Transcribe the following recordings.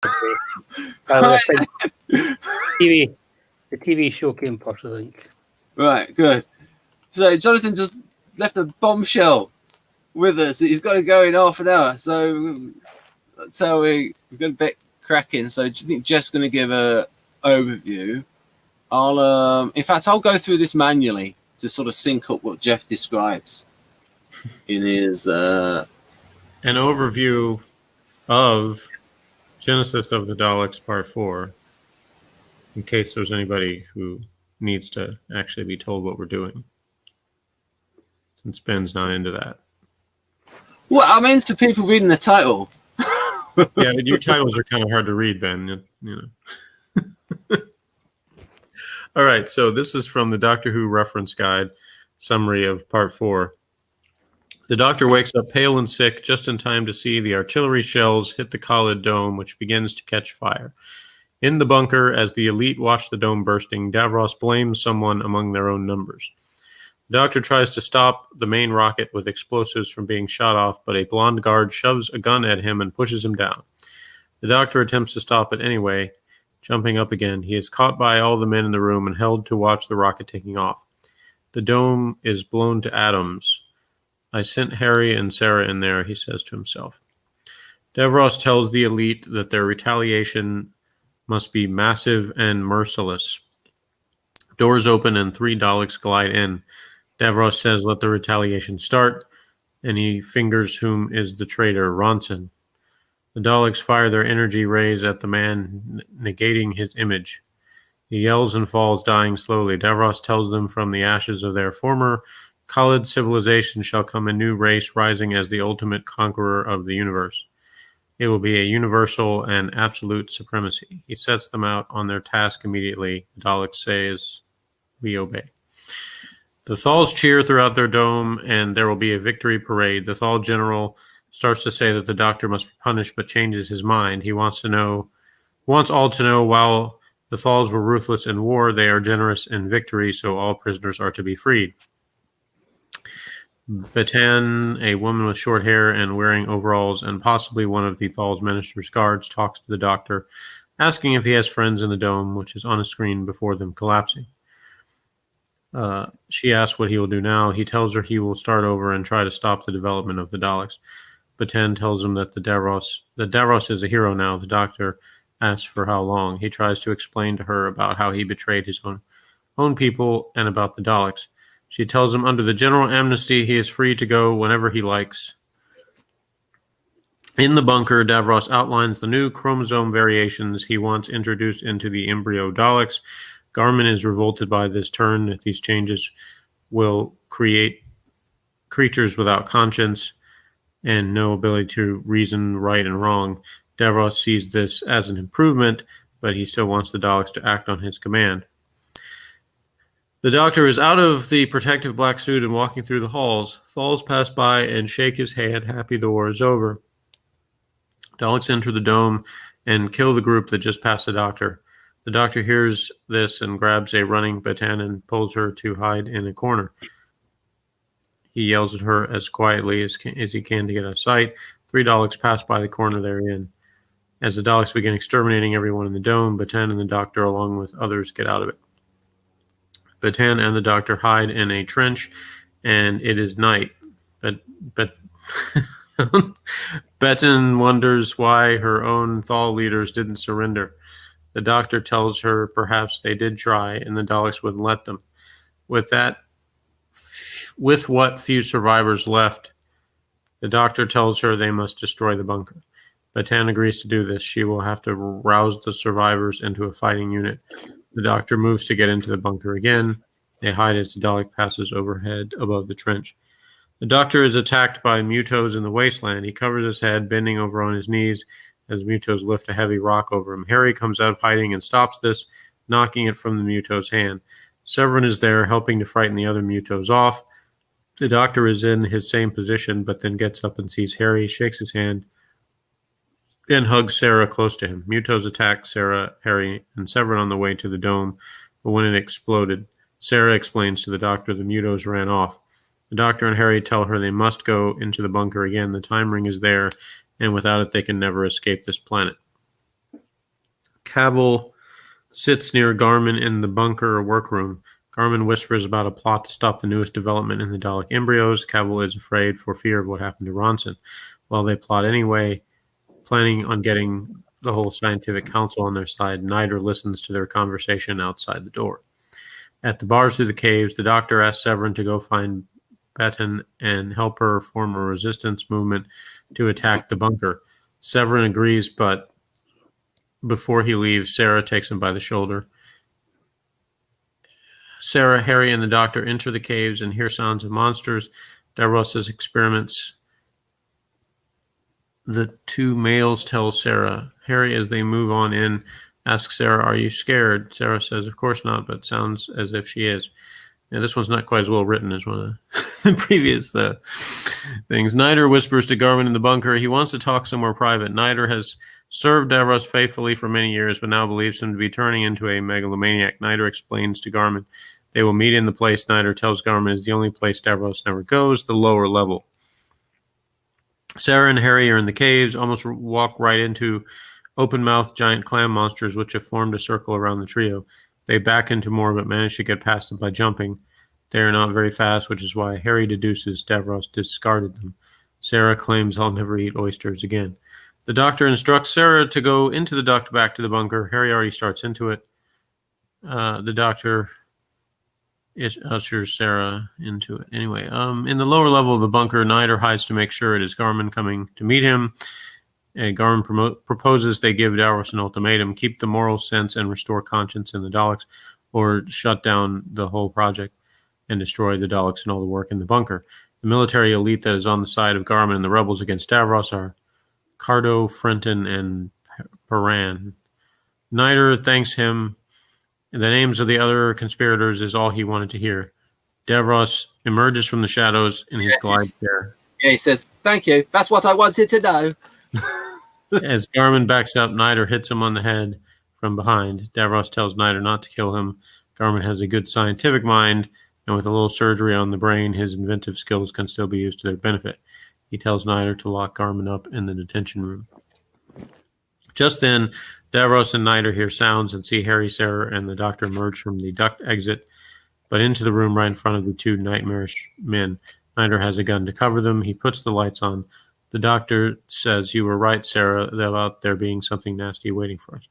The TV show came first, I think. Right, good. So Jonathan just left a bombshell with us. He's got to go in half an hour. So that's how we've got a bit cracking. So I think Jeff's going to give a overview. In fact, I'll go through this manually to sort of sync up what Jeff describes in his an overview of Genesis of the Daleks Part 4, in case there's anybody who needs to actually be told what we're doing, since Ben's not into that. Well, I'm into people reading the title. Yeah, but your titles are kind of hard to read, Ben. You know. All right, so this is from the Doctor Who reference guide summary of Part 4. The Doctor wakes up pale and sick just in time to see the artillery shells hit the Khalid dome, which begins to catch fire. In the bunker, as the elite watch the dome bursting, Davros blames someone among their own numbers. The Doctor tries to stop the main rocket with explosives from being shot off, but a blonde guard shoves a gun at him and pushes him down. The Doctor attempts to stop it anyway, jumping up again. He is caught by all the men in the room and held to watch the rocket taking off. The dome is blown to atoms. I sent Harry and Sarah in there, he says to himself. Davros tells the elite that their retaliation must be massive and merciless. Doors open and 3 Daleks glide in. Davros says, let the retaliation start, and he fingers whom is the traitor, Ronson. The Daleks fire their energy rays at the man, negating his image. He yells and falls, dying slowly. Davros tells them from the ashes of their former Khalid civilization shall come a new race rising as the ultimate conqueror of the universe. It will be a universal and absolute supremacy. He sets them out on their task immediately. The Daleks says, we obey. The Thals cheer throughout their dome, and there will be a victory parade. The Thal general starts to say that the Doctor must be punished, but changes his mind. He wants all to know while the Thals were ruthless in war, they are generous in victory, so all prisoners are to be freed. Batan, a woman with short hair and wearing overalls, and possibly one of the Thal's minister's guards, talks to the Doctor, asking if he has friends in the dome, which is on a screen before them collapsing. She asks what he will do now. He tells her he will start over and try to stop the development of the Daleks. Batan tells him that Davros is a hero now. The Doctor asks for how long. He tries to explain to her about how he betrayed his own people and about the Daleks. She tells him under the general amnesty, he is free to go whenever he likes. In the bunker, Davros outlines the new chromosome variations he wants introduced into the embryo Daleks. Garmin is revolted by this turn, that these changes will create creatures without conscience and no ability to reason right and wrong. Davros sees this as an improvement, but he still wants the Daleks to act on his command. The Doctor is out of the protective black suit and walking through the halls. Thals pass by and shake his hand, happy the war is over. Daleks enter the dome and kill the group that just passed the Doctor. The Doctor hears this and grabs a running Batan and pulls her to hide in a corner. He yells at her as quietly as he can to get out of sight. 3 Daleks pass by the corner they're in. As the Daleks begin exterminating everyone in the dome, Batan and the Doctor, along with others, get out of it. Batan and the Doctor hide in a trench, and it is night. But Batan wonders why her own Thal leaders didn't surrender. The Doctor tells her perhaps they did try, and the Daleks wouldn't let them. With what few survivors left, the Doctor tells her they must destroy the bunker. Batan agrees to do this. She will have to rouse the survivors into a fighting unit. The Doctor moves to get into the bunker again. They hide as the Dalek passes overhead above the trench. The Doctor is attacked by Mutos in the wasteland. He covers his head, bending over on his knees as Mutos lift a heavy rock over him. Harry comes out of hiding and stops this, knocking it from the Mutos' hand. Severin is there, helping to frighten the other Mutos off. The Doctor is in his same position, but then gets up and sees Harry, shakes his hand, and hugs Sarah close to him. Mutos attack Sarah, Harry, and Severin on the way to the dome, but when it exploded, Sarah explains to the Doctor the Mutos ran off. The Doctor and Harry tell her they must go into the bunker again. The time ring is there, and without it they can never escape this planet. Cavill sits near Garmin in the bunker workroom. Garmin whispers about a plot to stop the newest development in the Dalek embryos. Cavill is afraid for fear of what happened to Ronson. While they plot anyway, planning on getting the whole scientific council on their side, Nider listens to their conversation outside the door. At the bars through the caves, the Doctor asks Severin to go find Betten and help her form a resistance movement to attack the bunker. Severin agrees, but before he leaves, Sarah takes him by the shoulder. Sarah, Harry, and the Doctor enter the caves and hear sounds of monsters. Davros' experiments. The two males tell Sarah. Harry, as they move on in, asks Sarah, "Are you scared?" Sarah says, "Of course not," but sounds as if she is. Yeah, this one's not quite as well written as one of the previous things. Nider whispers to Garmin in the bunker. He wants to talk somewhere private. Nider has served Davros faithfully for many years, but now believes him to be turning into a megalomaniac. Nider explains to Garmin they will meet in the place Nider tells Garmin is the only place Davros never goes, the lower level. Sarah and Harry are in the caves, almost walk right into open-mouthed giant clam monsters which have formed a circle around the trio. They back into more, but manage to get past them by jumping. They are not very fast, which is why Harry deduces Davros discarded them. Sarah claims, "I'll never eat oysters again." The Doctor instructs Sarah to go into the duct back to the bunker. Harry already starts into it. The Doctor ushers Sarah into it. Anyway, in the lower level of the bunker, Nider hides to make sure it is Garmin coming to meet him. Garmin proposes they give Davros an ultimatum: keep the moral sense and restore conscience in the Daleks, or shut down the whole project and destroy the Daleks and all the work in the bunker. The military elite that is on the side of Garmin and the rebels against Davros are Cardo, Frenton, and Paran. Nider thanks him. The names of the other conspirators is all he wanted to hear. Davros emerges from the shadows in his glide chair. Yeah, he says, "Thank you. That's what I wanted to know." As Garmin backs up, Nider hits him on the head from behind. Davros tells Nider not to kill him. Garmin has a good scientific mind, and with a little surgery on the brain, his inventive skills can still be used to their benefit. He tells Nider to lock Garmin up in the detention room. Just then, Davros and Nider hear sounds and see Harry, Sarah, and the Doctor emerge from the duct exit, but into the room right in front of the two nightmarish men. Nider has a gun to cover them. He puts the lights on. The Doctor says, "You were right, Sarah, about there being something nasty waiting for us."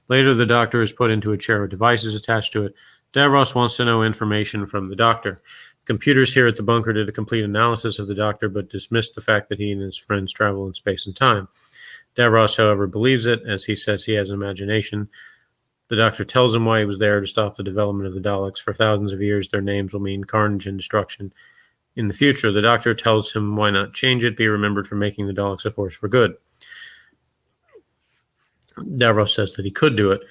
Later, the Doctor is put into a chair with devices attached to it. Davros wants to know information from the Doctor. Computers here at the bunker did a complete analysis of the Doctor, but dismissed the fact that he and his friends travel in space and time. Davros, however, believes it, as he says he has an imagination. The Doctor tells him why he was there, to stop the development of the Daleks. For thousands of years, their names will mean carnage and destruction. In the future, the Doctor tells him why not change it, be remembered for making the Daleks a force for good. Davros says that he could do it.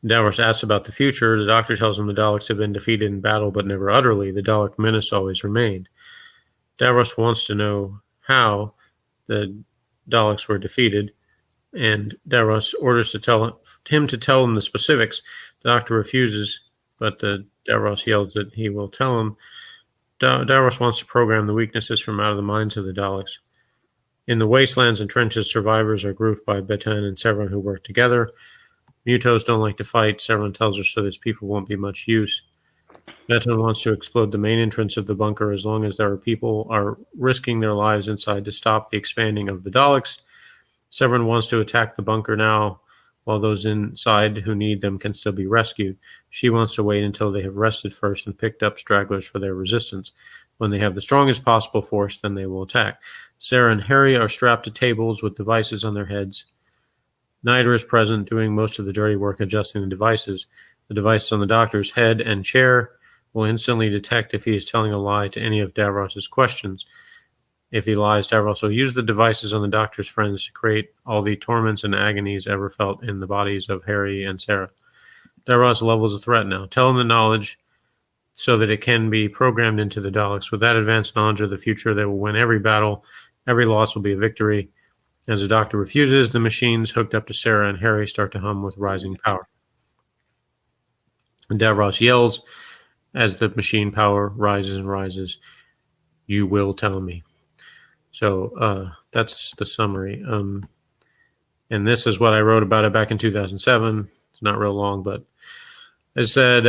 Davros asks about the future. The Doctor tells him the Daleks have been defeated in battle, but never utterly. The Dalek menace always remained. Davros wants to know how the Daleks were defeated, and Davros orders him to tell him the specifics. The Doctor refuses, but Davros yells that he will tell him. Davros wants to program the weaknesses from out of the minds of the Daleks. In the wastelands and trenches, survivors are grouped by Betten and Severin, who work together. Mutos don't like to fight. Severin tells her so that people won't be much use. Betten wants to explode the main entrance of the bunker as long as there are people are risking their lives inside to stop the expanding of the Daleks. Severin wants to attack the bunker now, while those inside who need them can still be rescued. She wants to wait until they have rested first and picked up stragglers for their resistance. When they have the strongest possible force, then they will attack. Sarah and Harry are strapped to tables with devices on their heads. Nider is present, doing most of the dirty work adjusting the devices. The devices on the Doctor's head and chair will instantly detect if he is telling a lie to any of Davros' questions. If he lies, Davros will use the devices on the Doctor's friends to create all the torments and agonies ever felt in the bodies of Harry and Sarah. Davros levels a threat now. Tell him the knowledge so that it can be programmed into the Daleks. With that advanced knowledge of the future, they will win every battle. Every loss will be a victory. As the Doctor refuses, the machines hooked up to Sarah and Harry start to hum with rising power. And Davros yells as the machine power rises and rises, "You will tell me." So that's the summary. And this is what I wrote about it back in 2007. It's not real long, but it said,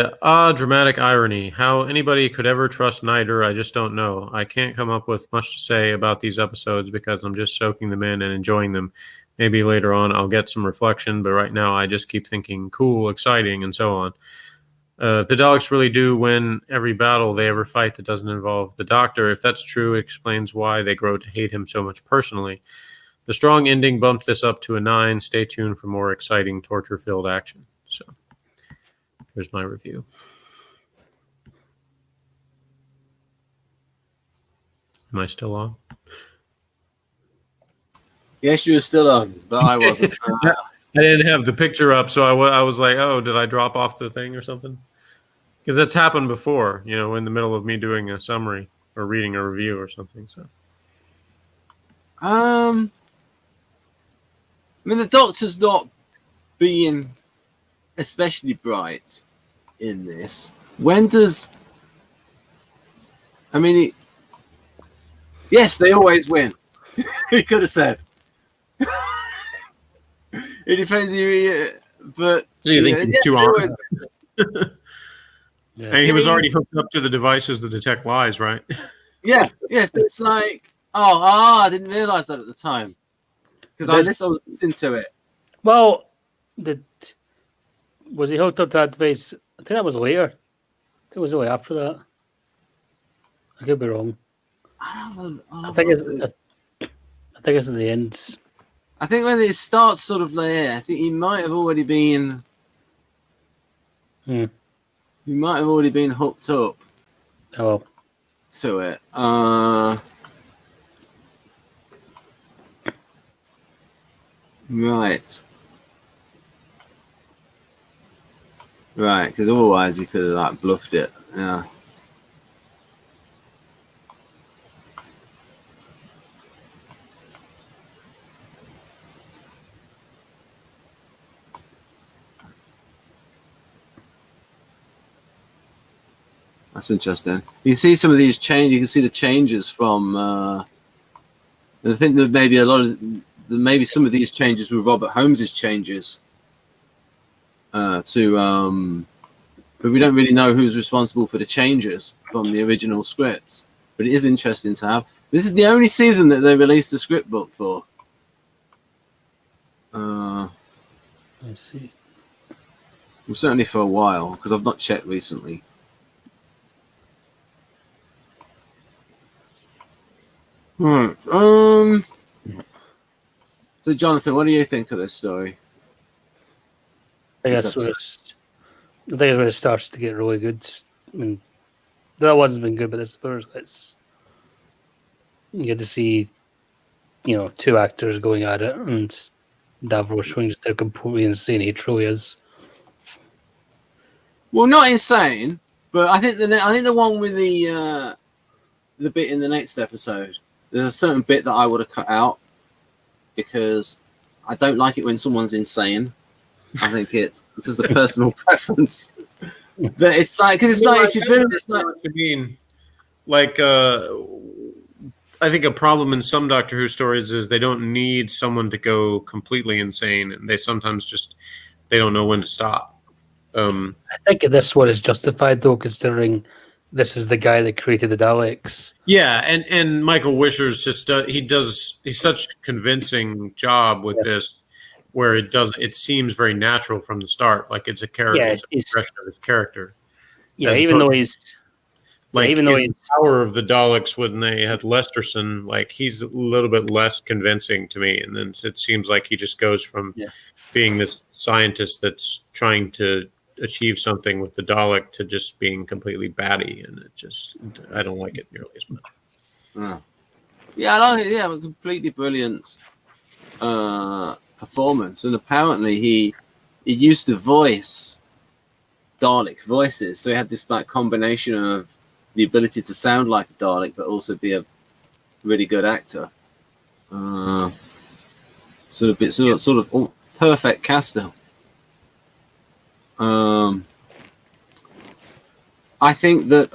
dramatic irony. How anybody could ever trust Niter, I just don't know. I can't come up with much to say about these episodes because I'm just soaking them in and enjoying them. Maybe later on I'll get some reflection, but right now I just keep thinking cool, exciting, and so on. If the Daleks really do win every battle they ever fight that doesn't involve the Doctor, if that's true, it explains why they grow to hate him so much personally. The strong ending bumped this up to a 9. Stay tuned for more exciting, torture-filled action. So, here's my review. Am I still on? Yes, you were still on, but I wasn't. I didn't have the picture up, so I was like, oh, did I drop off the thing or something? Because that's happened before, in the middle of me doing a summary or reading a review or something. So, I mean, the Doctor's not being especially bright in this. When does... I mean, yes, they always win. He could have said. It depends but... So you think he's too honest? Yeah. And he was already hooked up to the devices that detect lies, right? Yeah, yes, it's like... I didn't realise that at the time. Because I was listening to it. Well, was he hooked up to that device? I think that was later. I think it was only after that. I could be wrong. I think it's at the end. I think when it starts sort of there, I think he might have already been... Hmm. He might have already been hooked up to it. Right. Right, because otherwise he could have bluffed it. Yeah. That's interesting. You can see some of these changes. You can see the changes from. I think that maybe some of these changes were Robert Holmes's changes. But we don't really know who's responsible for the changes from the original scripts. But it is interesting to have. This is the only season that they released a script book for. I see. Well, certainly for a while, because I've not checked recently. So, Jonathan, what do you think of this story? I think that's where it starts to get really good. I mean, that one's been good, but it's you get to see, two actors going at it, and Davros showing just how completely insane he truly is. Well, not insane, but I think the one with the bit in the next episode, there's a certain bit that I would have cut out because I don't like it when someone's insane. I think it's just a personal preference. But it's like, because it's like, if you feel it's like, I think a problem in some Doctor Who stories is they don't need someone to go completely insane, and they sometimes they don't know when to stop. I think this one is justified though, considering this is the guy that created the Daleks. Yeah, and Michael Wisher's he's such a convincing job with this, where it seems very natural from the start, like it's a character, it's an expression of his character. Yeah, even though he's Power of the Daleks when they had Lesterson, like he's a little bit less convincing to me, and then it seems like he just goes from being this scientist that's trying to achieve something with the Dalek to just being completely batty, and I don't like it nearly as much. Yeah, I like it. Yeah, a completely brilliant performance, and apparently he used to voice Dalek voices, so he had this like combination of the ability to sound like a Dalek, but also be a really good actor. Sort of perfect casting. I think that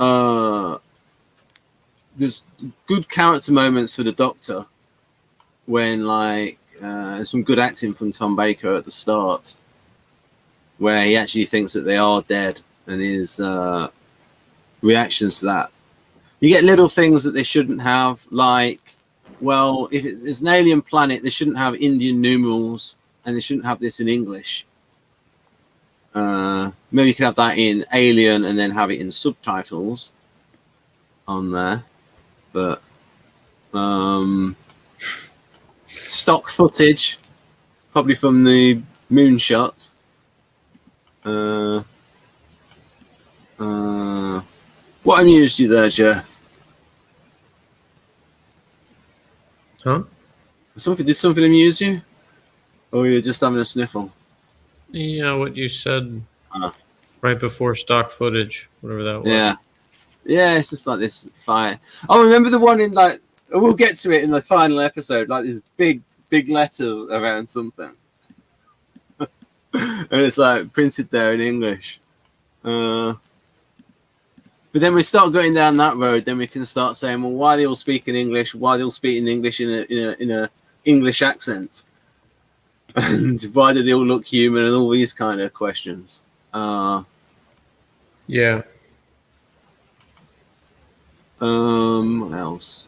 there's good character moments for the Doctor when some good acting from Tom Baker at the start, where he actually thinks that they are dead, and his reactions to that. You get little things that they shouldn't have, like, well, if it's an alien planet, they shouldn't have Indian numerals, and they shouldn't have this in English. Maybe you could have that in Alien and then have it in subtitles on there. But stock footage, probably from the moonshot. What amused you there, Jeff? Huh? Did something amuse you? Or you're just having a sniffle? Yeah, what you said Uh. right before stock footage, whatever that was. Yeah, it's just like this fight. Oh, remember the one in, like, we'll get to it in the final episode, like these big letters around something. And it's like printed there in English. But then we start going down that road, then we can start saying, well, why are they all speaking English? Why are they all speaking English in a English accent? And why do they all look human, and all these kind of questions. Yeah. What else?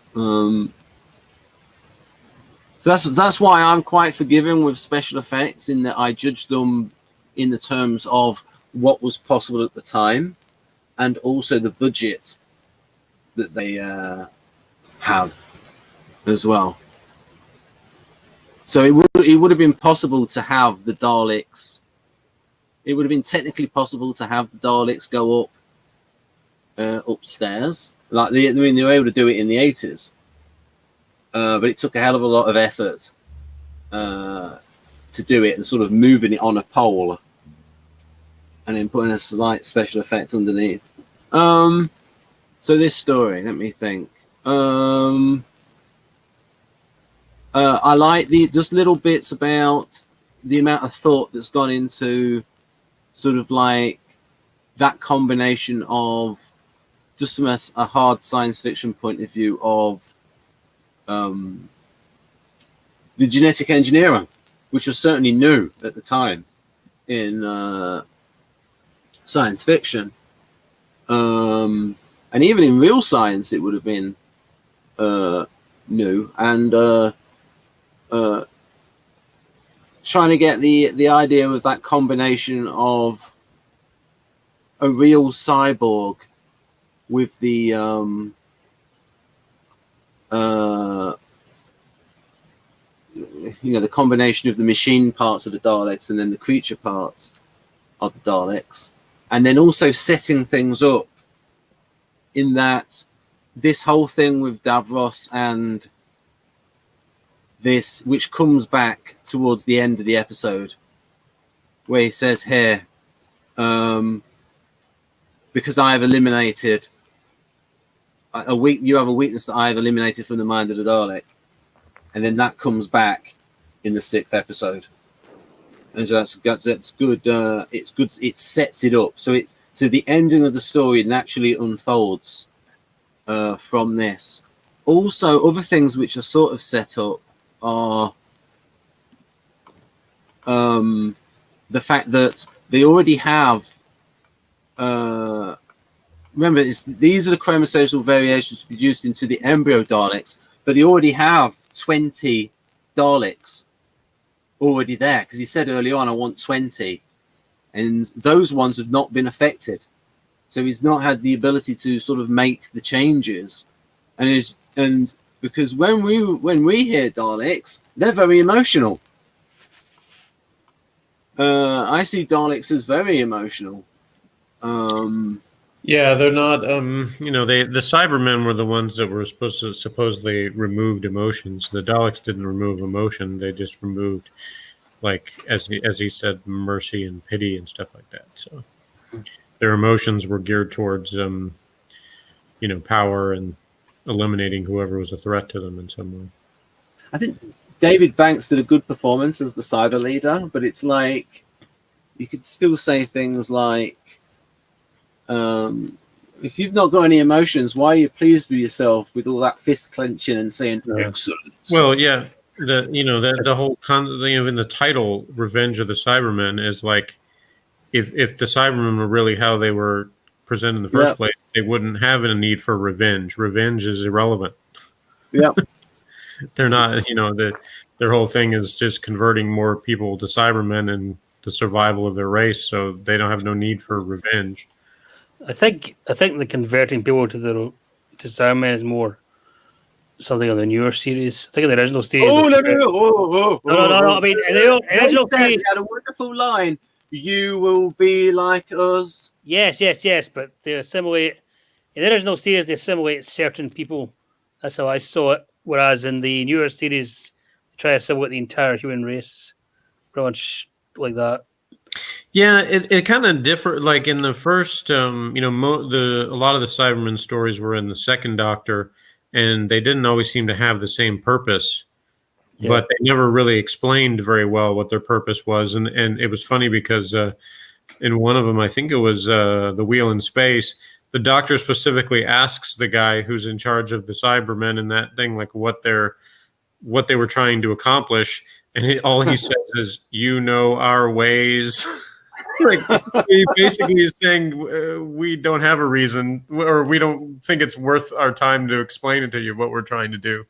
So that's why I'm quite forgiving with special effects, in that I judge them in the terms of what was possible at the time, and also the budget that they have as well. So it would have been possible to have the Daleks. It would have been technically possible to have the Daleks go up upstairs. Like they were able to do it in the 80s, but it took a hell of a lot of effort to do it, and sort of moving it on a pole and then putting a slight special effect underneath. So this story, let me think. I like just little bits about the amount of thought that's gone into sort of like that combination of, just from a hard science fiction point of view, of the genetic engineering, which was certainly new at the time in science fiction. And even in real science, it would have been new. And trying to get the idea of that combination of a real cyborg with the the combination of the machine parts of the Daleks and then the creature parts of the Daleks, and then also setting things up in that this whole thing with Davros and this, which comes back towards the end of the episode, where he says here, because I have eliminated you have a weakness that I have eliminated from the mind of the Dalek, and then that comes back in the 6th episode, and so that's good. It's good. It sets it up, so the ending of the story naturally unfolds from this. Also, other things which are sort of set up are the fact that they already have. Remember, these are the chromosomal variations produced into the embryo Daleks, but they already have 20 Daleks already there, because he said early on, I want 20, and those ones have not been affected. So he's not had the ability to sort of make the changes, and because when we hear Daleks, they're very emotional. I see Daleks as very emotional. Yeah, they're not. The Cybermen were the ones that were supposedly removed emotions. The Daleks didn't remove emotion; they just removed, like as he said, mercy and pity and stuff like that. So their emotions were geared towards, power and eliminating whoever was a threat to them in some way. I think David Banks did a good performance as the cyber leader, but it's like you could still say things like, if you've not got any emotions, why are you pleased with yourself with all that fist clenching and saying excellent? Well, yeah, the whole in the title, "Revenge of the Cybermen" is like if the Cybermen were really how they were presented in the first place, they wouldn't have a need for revenge. Revenge is irrelevant. Yeah. They're not, their whole thing is just converting more people to Cybermen and the survival of their race, so they don't have no need for revenge. I think the converting people to Cybermen is more something on the newer series. I think in the original series. No. I mean, in the original series, had a wonderful line. You will be like us. Yes, but they assimilate. In the original series, they assimilate certain people. That's how I saw it. Whereas in the newer series, they try to assimilate the entire human race. Pretty much like that. Yeah, it kind of differed. Like in the first, a lot of the Cybermen stories were in the second Doctor, and they didn't always seem to have the same purpose. Yeah. But they never really explained very well what their purpose was, and it was funny because in one of them, I think it was the Wheel in Space, the Doctor specifically asks the guy who's in charge of the Cybermen and that thing, like what they were trying to accomplish, and all he says is, "You know our ways." Like he basically is saying we don't have a reason, or we don't think it's worth our time to explain it to you what we're trying to do.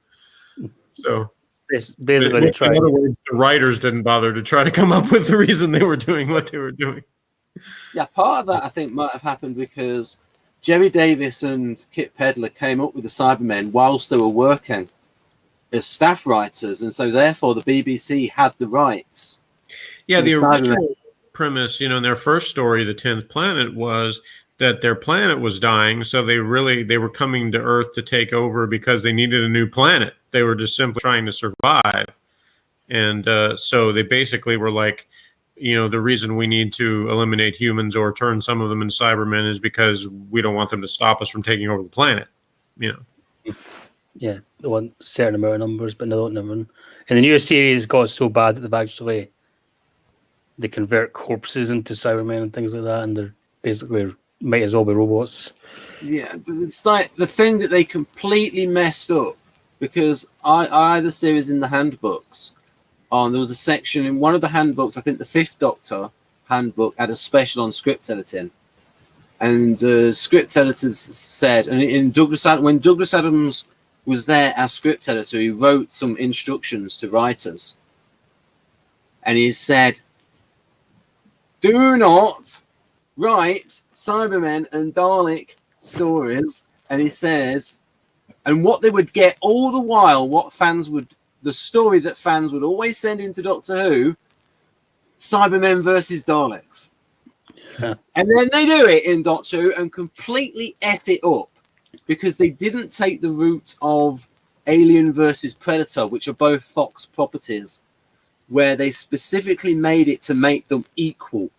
So basically, they tried. In other words, the writers didn't bother to try to come up with the reason they were doing what they were doing. Yeah, part of that I think might have happened because Jerry Davis and Kit Pedler came up with the Cybermen whilst they were working as staff writers, and so therefore the BBC had the rights. Yeah, the original premise, in their first story, The 10th Planet, was that their planet was dying, so they were coming to Earth to take over because they needed a new planet. They were just simply trying to survive. And so they basically were like, the reason we need to eliminate humans or turn some of them into Cybermen is because we don't want them to stop us from taking over the planet. Yeah, they want a certain amount of numbers, but no, never. And the new series got so bad that they convert corpses into Cybermen and things like that, and they're basically might as well be robots. Yeah, but it's like the thing that they completely messed up, because I had a series in the handbooks. There was a section in one of the handbooks, I think the 5th Doctor handbook had a special on script editing. And script editors said, and when Douglas Adams was there as script editor, he wrote some instructions to writers. And he said, do not write Cybermen and Dalek stories. And he says, and what they would get all the while, the story that fans would always send into Doctor Who, Cybermen versus Daleks. Yeah. And then they do it in Doctor Who and completely F it up because they didn't take the route of Alien versus Predator, which are both Fox properties, where they specifically made it to make them equal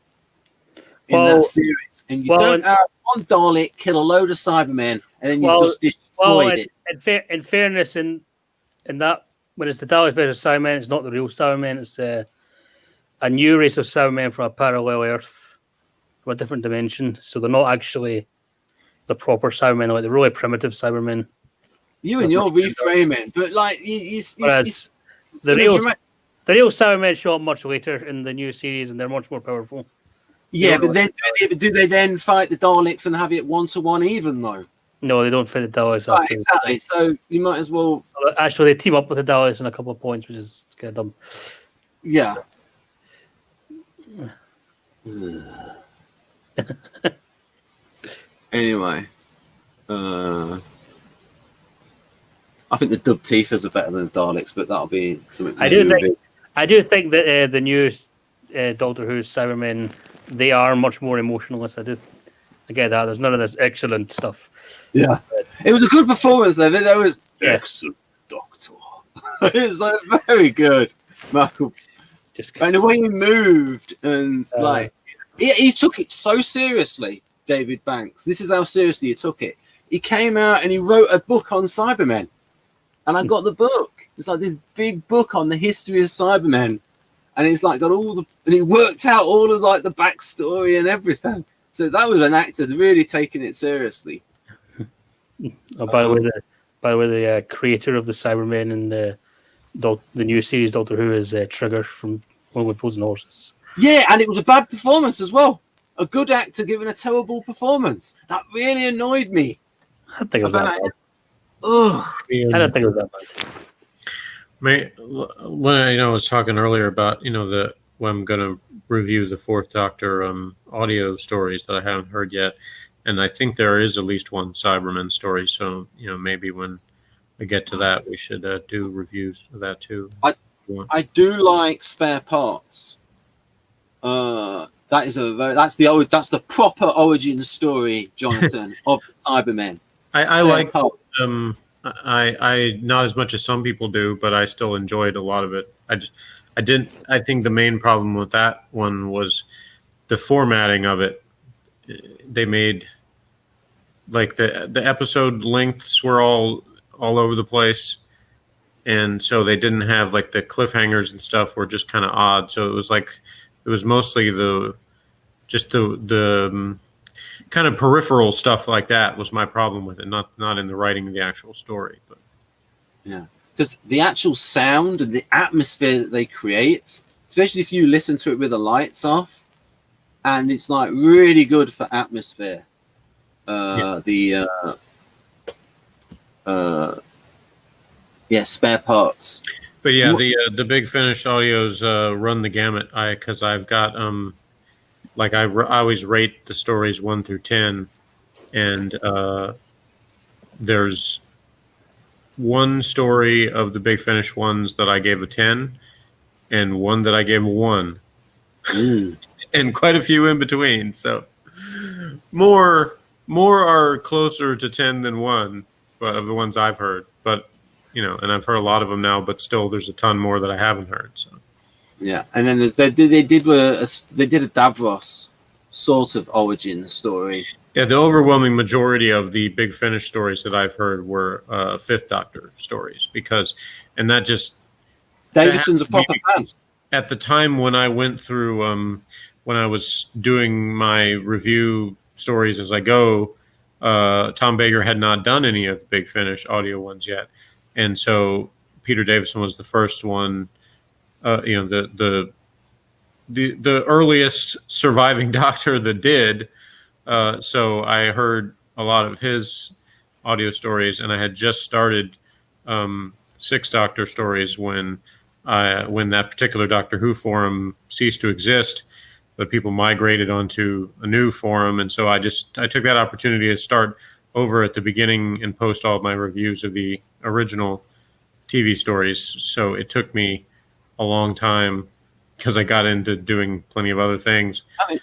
in that series. And you don't have one Dalek kill a load of Cybermen and then you just destroyed it. In fairness, in that, when it's the Dalek versus Cybermen, it's not the real Cybermen. It's a new race of Cybermen from a parallel Earth, from a different dimension. So they're not actually the proper Cybermen, like the really primitive Cybermen. You and your reframing, but like the real Cybermen show up much later in the new series, and they're much more powerful. Yeah, but then do they then fight the Daleks and have it 1-to-1 even though? No, they don't fight the Daleks. Right, exactly. So you might as well. Actually, they team up with the Daleks in a couple of points, which is kind of dumb. Yeah. Anyway, I think the dub Tifas are better than the Daleks, but that'll be something. I do think that the new Doctor Who Cybermen, they are much more emotionless. I get that. There's none of this excellent stuff. Yeah, it was a good performance. There was excellent Doctor. It's like very good, Michael. And the way he moved and he took it so seriously. David Banks. This is how seriously he took it. He came out and he wrote a book on Cybermen, and I got the book. It's like this big book on the history of Cybermen, and it's like got and he worked out all of like the backstory and everything. So that was an actor really taking it seriously. By the way, the creator of the Cybermen and the new series Doctor Who is Trigger from One with Frozen Horses. Yeah, and it was a bad performance as well. a good actor giving a terrible performance. That really annoyed me. I don't think it was that bad. Ugh. I don't think it was that bad. When I was talking earlier about when I'm going to review the Fourth Doctor audio stories that I haven't heard yet, and I think there is at least one Cybermen story. So maybe when I get to that, we should do reviews of that too. I do like Spare Parts. That's the proper origin story, Jonathan, of the Cybermen. I like I not as much as some people do, but I still enjoyed a lot of it. I think the main problem with that one was the formatting of it. They made like the episode lengths were all over the place, and so they didn't have like the cliffhangers and stuff were just kind of odd. So it was mostly the kind of peripheral stuff like that was my problem with it, not in the writing of the actual story. But yeah, because the actual sound and the atmosphere that they create, especially if you listen to it with the lights off, and it's like really good for atmosphere. Spare Parts. But yeah, the Big Finish audios run the gamut. Because I've got I always rate the stories 1 through 10, and there's one story of the Big Finish ones that I gave a 10, and one that I gave a 1, and quite a few in between. So more are closer to 10 than 1, but of the ones I've heard. But and I've heard a lot of them now, but still, there's a ton more that I haven't heard. So. Yeah, and then they did a Davros sort of origin story. Yeah, the overwhelming majority of the Big Finish stories that I've heard were Fifth Doctor stories and that just Davison's a proper fan. At the time when I went through, when I was doing my review stories as I go, Tom Baker had not done any of the Big Finish audio ones yet, and so Peter Davison was the first one. The earliest surviving Doctor that did. So I heard a lot of his audio stories, and I had just started Sixth Doctor stories when that particular Doctor Who forum ceased to exist, but people migrated onto a new forum, and so I took that opportunity to start over at the beginning and post all of my reviews of the original TV stories. So it took me a long time because I got into doing plenty of other things. I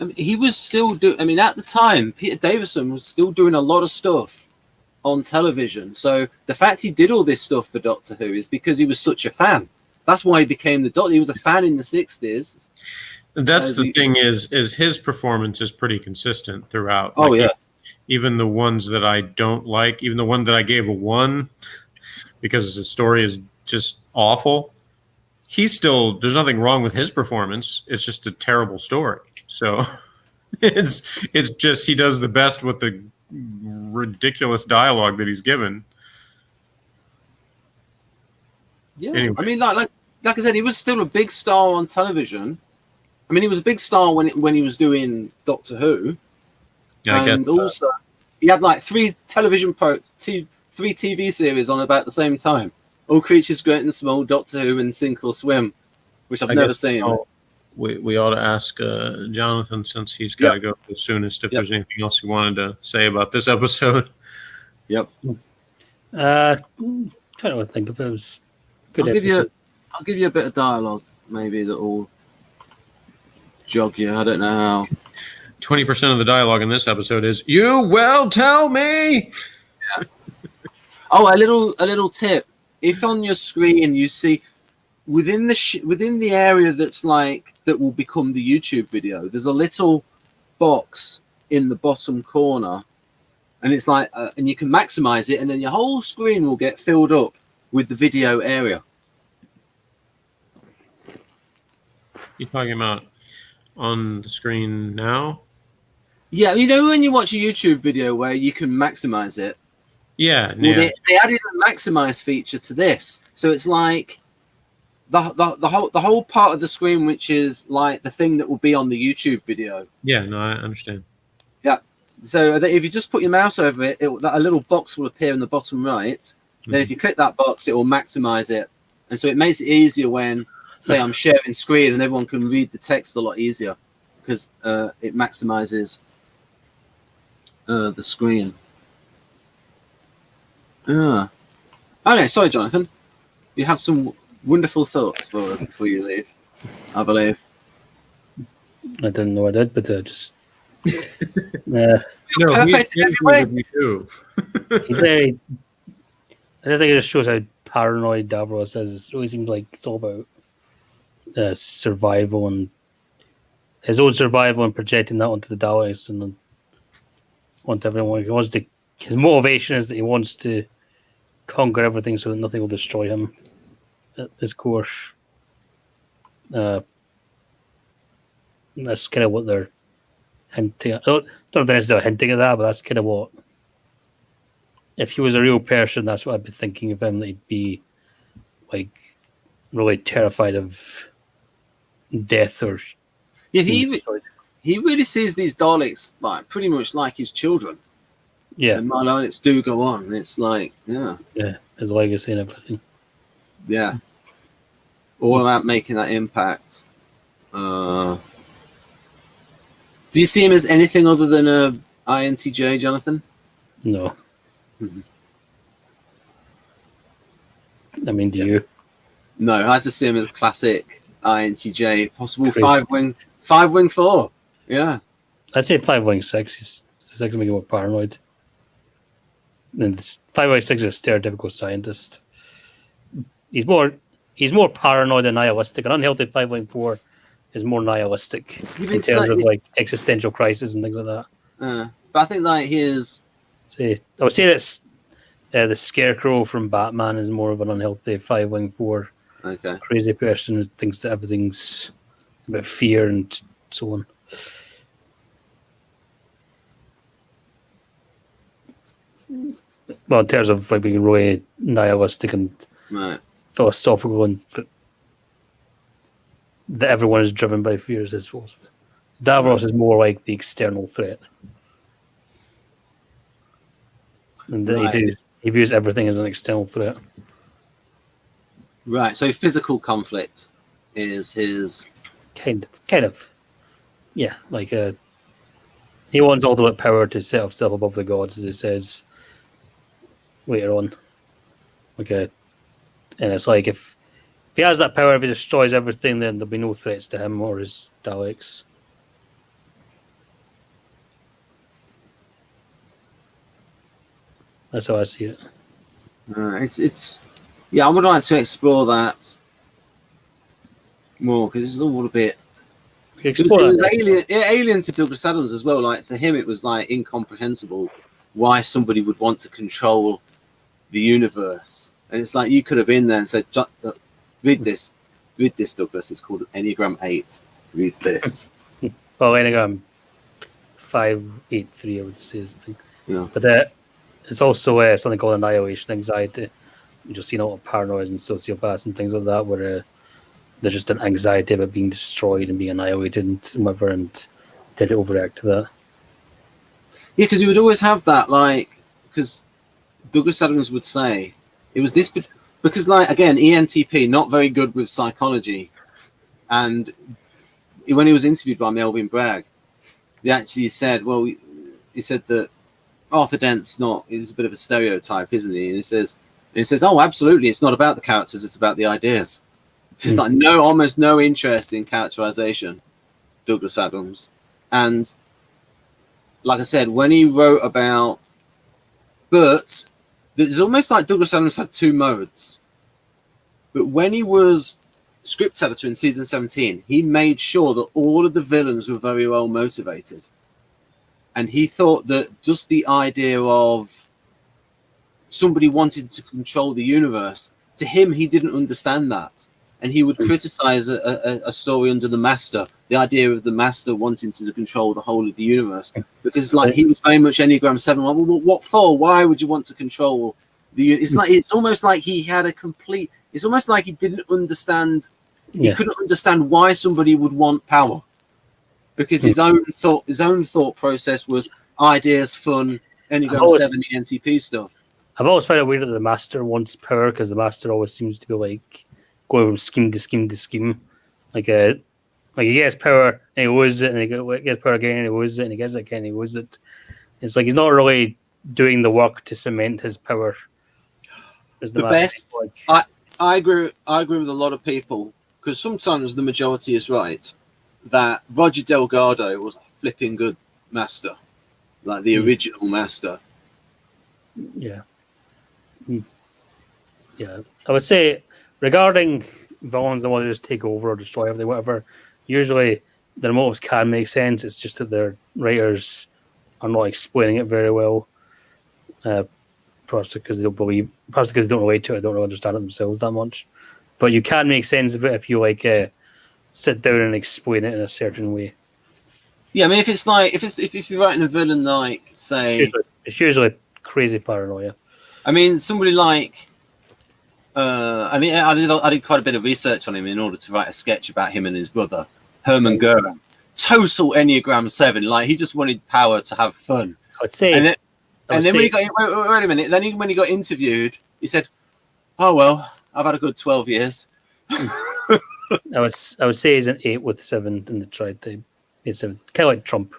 mean, he was still at the time, Peter Davison was still doing a lot of stuff on television. So the fact he did all this stuff for Doctor Who is because he was such a fan. That's why he became the Doctor. He was a fan in the 60s. That's the thing is his performance is pretty consistent throughout. Oh, yeah. Even the ones that I don't like, even the one that I gave a 1 because the story is just awful, there's nothing wrong with his performance. It's just a terrible story. So it's just he does the best with the ridiculous dialogue that he's given. Yeah, anyway. I mean, like I said, he was still a big star on television. I mean, he was a big star when he was doing Doctor Who. Yeah, and also he had like 3 TV series on about the same time. All Creatures Great and Small, Doctor Who, and Sink or Swim, which I've never seen. We ought to ask Jonathan, since he's got to go the soonest, if there's anything else he wanted to say about this episode. Yep. Trying to think if it was good. I'll give you a bit of dialogue, maybe that will jog you. I don't know how. 20% of the dialogue in this episode is "You will tell me." Yeah. Oh, a little tip. If on your screen you see within the area that will become the YouTube video, there's a little box in the bottom corner, and it's like, and you can maximize it, and then your whole screen will get filled up with the video area. You're talking about on the screen now? Yeah, when you watch a YouTube video where you can maximize it. Yeah, Well, they added a maximize feature to this, so it's like the whole part of the screen, which is like the thing that will be on the YouTube video. Yeah, no, I understand. Yeah. So if you just put your mouse over it, a little box will appear in the bottom right. Then if you click that box, it will maximize it, and so it makes it easier when, say, I'm sharing screen and everyone can read the text a lot easier because it maximizes the screen. Oh no, sorry, Jonathan. You have some wonderful thoughts for us before you leave, I believe. I didn't know I did, but just. No, Perfect he's in every way. with you too. He's very. I just think it just shows how paranoid Davros is. It really seems like it's all about survival and his own survival and projecting that onto the Daleks and onto everyone. He wants to. His motivation is that he wants to conquer everything so that nothing will destroy him. At his core, that's kind of what they're hinting at. I don't know if they're necessarily hinting at that, but that's kind of what. If he was a real person, that's what I'd be thinking of him. That he'd be like really terrified of death or. Yeah, he really sees these Daleks like pretty much like his children. Yeah, And my Daleks do go on. And it's like, yeah, his legacy and everything. yeah, all about making that impact. Do you see him as anything other than a INTJ, Jonathan? No. Mhm. I mean, do you? No, I just see him as a classic INTJ, possible Crazy. five wing 4. Yeah. I'd say 5-6. He's six making more paranoid. And 5-6 is a stereotypical scientist. He's more paranoid than nihilistic. An unhealthy 5-4 is more nihilistic in terms of like existential crisis and things like that. But I think like his. I would say that's the Scarecrow from Batman is more of an unhealthy 5-4 Okay. crazy person who thinks that everything's about fear and so on. Well, in terms of like being really nihilistic and Right. philosophical, and that everyone is driven by fear is his philosophy. Davros is more like the external threat, and Right. he views everything as an external threat. Right. So physical conflict is his. Kind of, yeah. Like he wants ultimate power to set himself above the gods, as he says later on. And it's like if he has that power, if he destroys everything, then there'll be no threats to him or his Daleks. That's how I see it. It's. Yeah, I would like to explore that more because it's all a bit. It was alien to Douglas Adams as well. Like for him, it was like incomprehensible why somebody would want to control the universe. And it's like you could have been there and said, "Read this, Douglas. It's called Enneagram 8. Read this." Well, Enneagram 583, I would say is the thing. Yeah. But it's also something called annihilation anxiety. You just see a lot of paranoid and sociopaths and things like that, where there's just an anxiety about being destroyed and being annihilated and whatever, and they overreact to that. Yeah, because you would always have that, like, because Douglas Adams would say it was this because, like, again, ENTP not very good with psychology, and when he was interviewed by Melvin Bragg, he actually said, well, he said that Arthur Dent's is a bit of a stereotype, isn't he? And he says, oh, absolutely, it's not about the characters, it's about the ideas. Just like almost no interest in characterization, Douglas Adams. And like I said, when he wrote about, but it's almost like Douglas Adams had two modes. But when he was script editor in season 17, he made sure that all of the villains were very well motivated. And he thought that just the idea of somebody wanting to control the universe, to him, he didn't understand that. And he would criticize a story under the Master, the idea of the Master wanting to control the whole of the universe. Because like he was very much Enneagram 7. Like, well, what for? Why would you want to control the universe? It's almost like he had a complete... it's almost like he didn't understand. He Yeah. couldn't understand why somebody would want power, because his own thought process was ideas, fun, Enneagram 7, the NTP stuff. I've always found it weird that the Master wants power, because the Master always seems to be like going from scheme to scheme to scheme. Like he gets power and he loses it, and he gets power again and he loses it, and he gets it again and he loses it. It's like he's not really doing the work to cement his power. As the best. Like, I agree with a lot of people, because sometimes the majority is right that Roger Delgado was a flipping good Master, like the original Master. Yeah. Yeah. I would say regarding villains that want to just take over or destroy everything, whatever, usually their motives can make sense. It's just that their writers are not explaining it very well. Perhaps because they don't believe, perhaps because they don't relate to it, don't really understand it themselves that much. But you can make sense of it if you sit down and explain it in a certain way. Yeah, I mean, if it's like if you're writing a villain like, say, it's usually crazy paranoia. I mean, somebody like, I did quite a bit of research on him in order to write a sketch about him and his brother, Herman Goering. Total Enneagram 7. Like, he just wanted power to have fun. I'd say. And then when he got wait a minute. Then when he got interviewed, he said, "Oh well, I've had a good 12 years." I would say he's an 8 with 7 in the tri-type. It's kind of like Trump.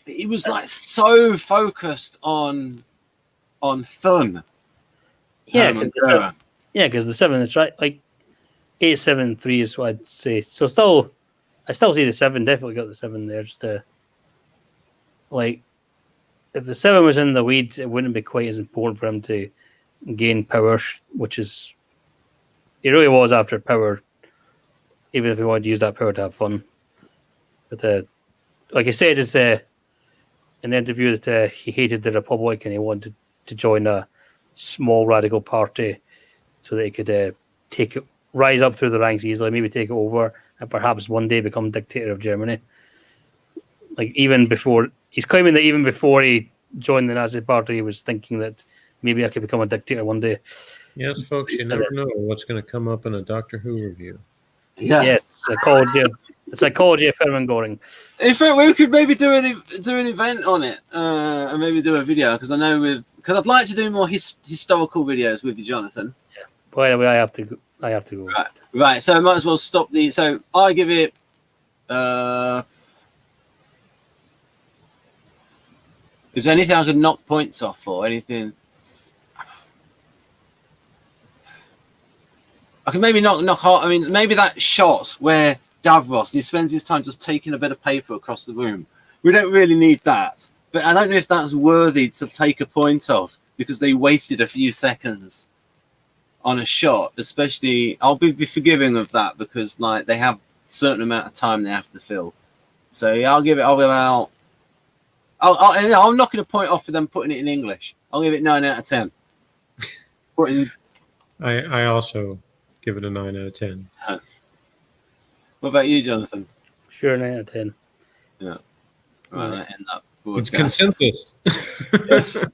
He was like so focused on fun. Yeah, because the 7 that's right, like 8, 7, 3 is what I'd say. So I still see the 7. Definitely got the 7 there. Just like, if the 7 was in the weeds, it wouldn't be quite as important for him to gain power, which is he really was after power, even if he wanted to use that power to have fun. But like I said, it's in the interview that he hated the Republic and he wanted to join a small radical party so that he could rise up through the ranks easily, maybe take it over, and perhaps one day become dictator of Germany. Like, he's claiming that even before he joined the Nazi party, he was thinking that maybe I could become a dictator one day. Yes, folks, you never know what's going to come up in a Doctor Who review. Yeah. Yes, the psychology of Herman Goring. In fact, we could maybe do an event on it, and maybe do a video, because I'd like to do more historical videos with you, Jonathan. Yeah. By the way, I have to go. Right. So I might as well stop So I give it. Is there anything I could knock points off for? Anything? I can maybe knock hard. I mean, maybe that shot where Davros, he spends his time just taking a bit of paper across the room. We don't really need that. But I don't know if that's worthy to take a point off, because they wasted a few seconds on a shot. Especially, I'll be forgiving of that, because like they have a certain amount of time they have to fill. So yeah, I'll give out. I'm knocking a point off for them putting it in English. I'll give it 9 out of 10. I also give it a 9 out of 10. What about you, Jonathan? Sure, 9 out of 10. Yeah. Right, that end up. It's consensus. Yes.